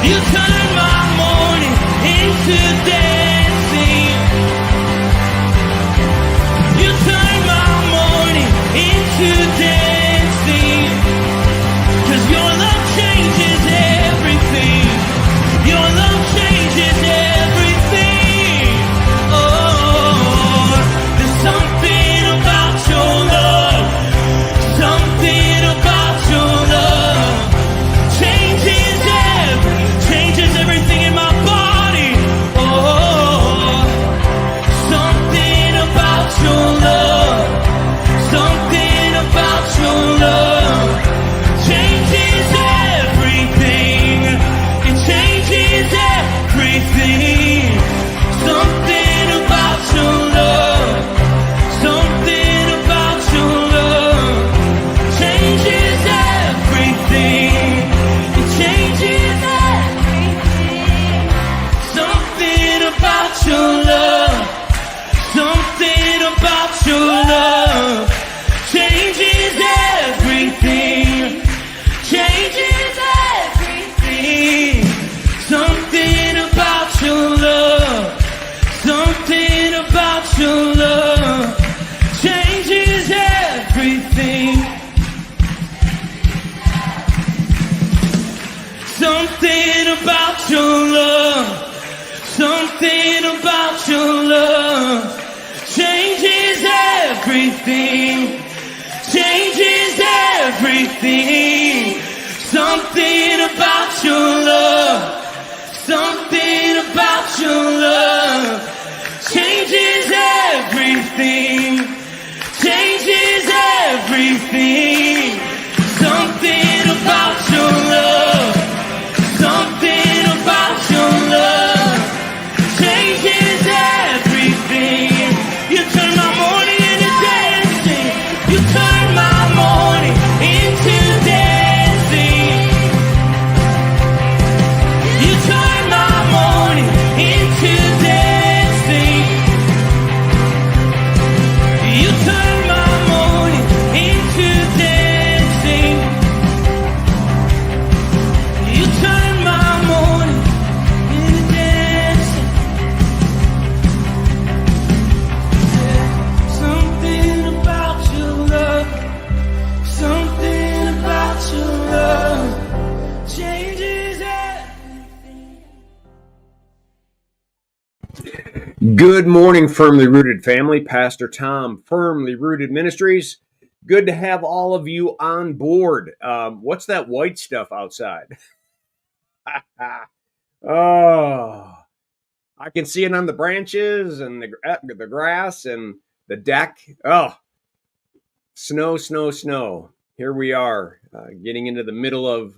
You turn my mourning into dancing. You turn my mourning into dancing. 'Cause your love changes everything. Your love changes everything. Oh, there's something about your love. Something about your love changes everything in my body. Oh, something about your love. Something about your love changes everything. It changes everything. Something about your love. Something about your love changes everything. It changes everything. Something about your love. Something about your love changes everything. Changes everything. Something about your love. Something about your love changes everything. Something about your love. Something about your love changes everything. Changes everything. Something about your love. Something about your love changes everything. Changes everything. Something about your love. Something about your love changes everything. You turn my mourning into dancing. You turn my mourning into dancing. You turn my mourning into dancing. You turn my mourning into dancing. You turn my mourning into dancing. Something about your love. Something about your love changes everything. Good morning, Firmly Rooted family. Pastor Tom, Firmly Rooted Ministries. Good to have all of you on board. What's that white stuff outside? Oh, I can see it on the branches and the grass and the deck. Oh, snow, snow, snow. Here we are, getting into the middle of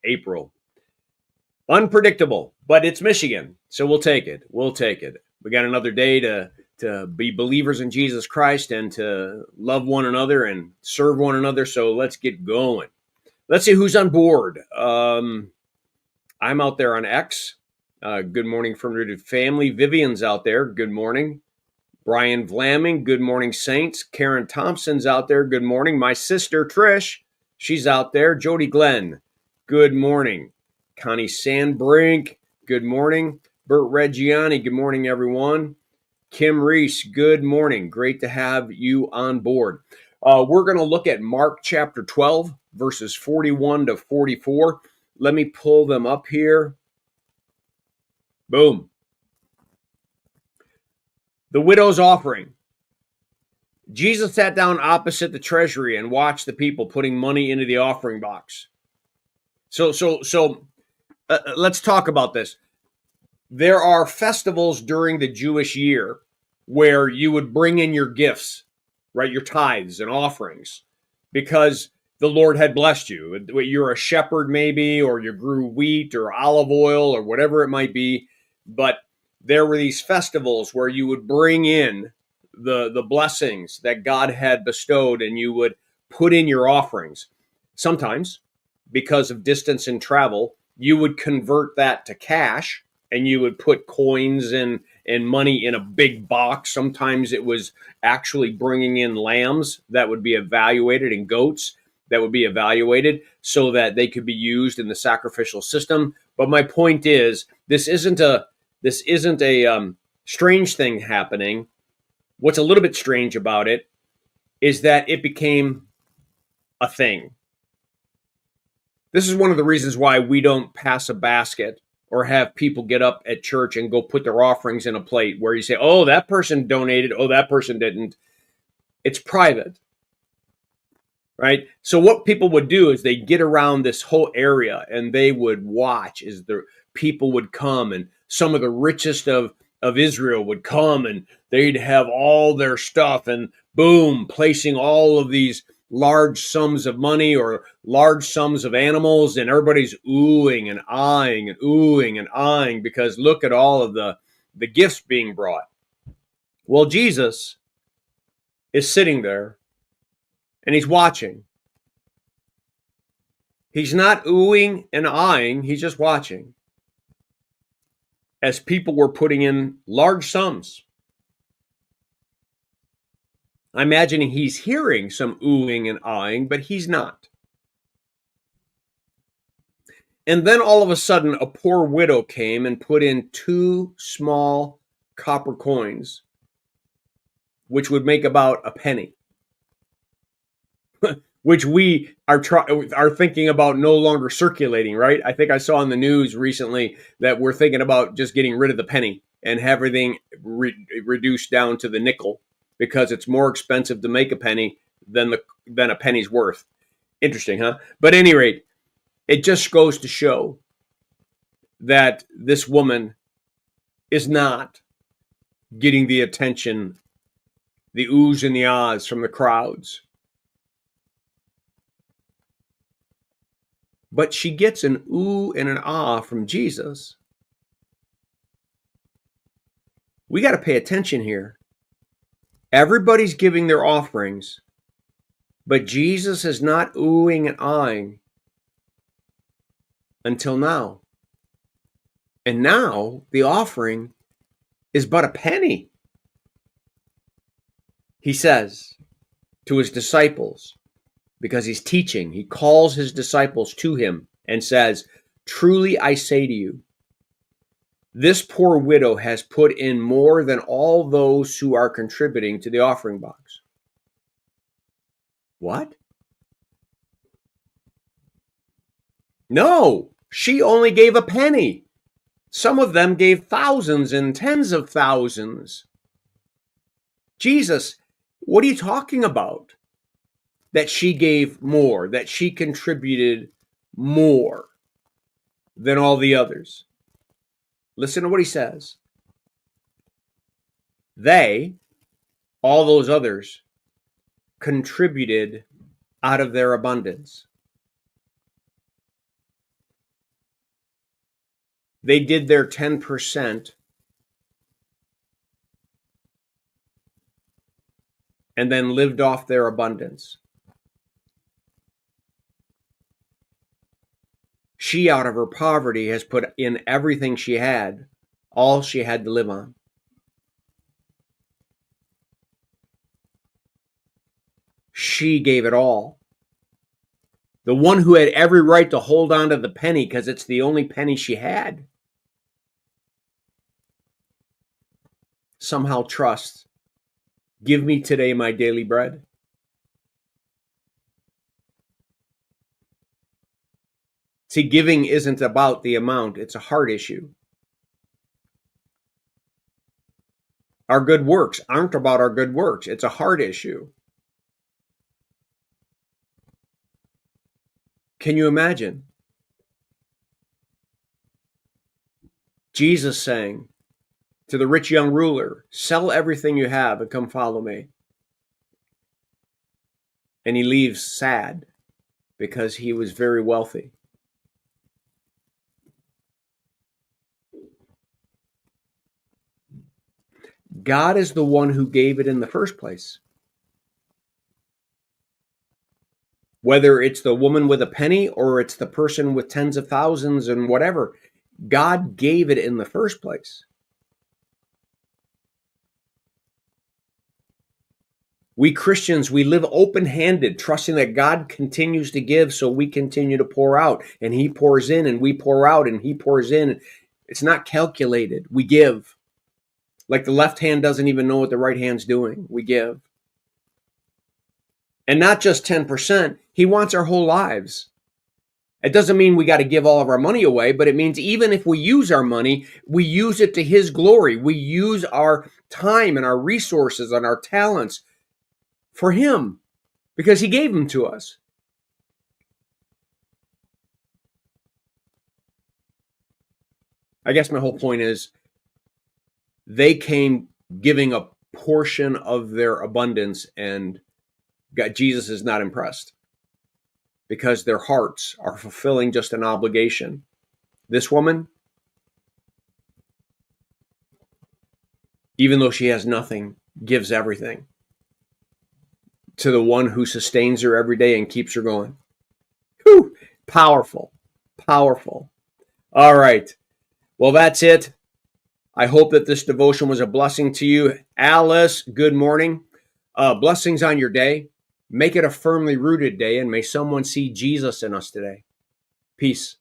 April. Unpredictable, but it's Michigan, so we'll take it. We'll take it. We got another day to be believers in Jesus Christ and to love one another and serve one another. So let's get going. Let's see who's on board. I'm out there on X. Good morning, Firmly Rooted family. Vivian's out there. Good morning. Brian Vlaming. Good morning, Saints. Karen Thompson's out there. Good morning. My sister Trish, she's out there. Jody Glenn. Good morning. Connie Sandbrink, good morning. Bert Reggiani, good morning, everyone. Kim Reese, good morning. Great to have you on board. We're going to look at Mark chapter 12, verses 41 to 44. Let me pull them up here. Boom. The widow's offering. Jesus sat down opposite the treasury and watched the people putting money into the offering box. So let's talk about this. There are festivals during the Jewish year where you would bring in your gifts, right? Your tithes and offerings, because the Lord had blessed you. You're a shepherd maybe, or you grew wheat or olive oil or whatever it might be. But there were these festivals where you would bring in the blessings that God had bestowed and you would put in your offerings. Sometimes, because of distance and travel, you would convert that to cash and you would put coins and money in a big box. Sometimes it was actually bringing in lambs that would be evaluated and goats that would be evaluated so that they could be used in the sacrificial system. But my point is, this isn't a strange thing happening. What's a little bit strange about it is that it became a thing. This is one of the reasons why we don't pass a basket or have people get up at church and go put their offerings in a plate where you say, oh, that person donated, oh, that person didn't. It's private, right? So what people would do is they get around this whole area and they would watch as the people would come, and some of the richest of Israel would come, and they'd have all their stuff, and boom, placing all of these large sums of money or large sums of animals, and everybody's oohing and eyeing because look at all of the gifts being brought. Well, Jesus is sitting there and he's watching. He's not oohing and eyeing, he's just watching as people were putting in large sums. I'm imagining he's hearing some oohing and eyeing, but he's not. And then all of a sudden, a poor widow came and put in 2 small copper coins, which would make about a penny, which we are thinking about no longer circulating, right? I think I saw in the news recently that we're thinking about just getting rid of the penny and have everything reduced down to the nickel, because it's more expensive to make a penny than a penny's worth. Interesting, huh? But at any rate, it just goes to show that this woman is not getting the attention, the oohs and the ahs from the crowds. But she gets an ooh and an ah from Jesus. We got to pay attention here. Everybody's giving their offerings, but Jesus is not oohing and ahhing until now. And now the offering is but a penny. He says to his disciples, because he's teaching, he calls his disciples to him and says, truly I say to you, this poor widow has put in more than all those who are contributing to the offering box. What? No, she only gave a penny. Some of them gave thousands and tens of thousands. Jesus, what are you talking about? That she gave more, that she contributed more than all the others. Listen to what he says. They, all those others, contributed out of their abundance. They did their 10% and then lived off their abundance. She, out of her poverty, has put in everything she had, all she had to live on. She gave it all. The one who had every right to hold on to the penny because it's the only penny she had, somehow trusts, give me today my daily bread. See, giving isn't about the amount, it's a heart issue. Our good works aren't about our good works, it's a heart issue. Can you imagine Jesus saying to the rich young ruler, sell everything you have and come follow me? And he leaves sad because he was very wealthy. God is the one who gave it in the first place. Whether it's the woman with a penny or it's the person with tens of thousands and whatever, God gave it in the first place. We Christians, we live open-handed, trusting that God continues to give, so we continue to pour out. And he pours in, and we pour out, and he pours in. It's not calculated. We give. Like the left hand doesn't even know what the right hand's doing. We give. And not just 10%. He wants our whole lives. It doesn't mean we got to give all of our money away, but it means even if we use our money, we use it to his glory. We use our time and our resources and our talents for him, because he gave them to us. I guess my whole point is they came giving a portion of their abundance, and Jesus is not impressed because their hearts are fulfilling just an obligation. This woman, even though she has nothing, gives everything to the one who sustains her every day and keeps her going. Whew, powerful, powerful. All right. Well, that's it. I hope that this devotion was a blessing to you. Alice, good morning. Blessings on your day. Make it a firmly rooted day, and may someone see Jesus in us today. Peace.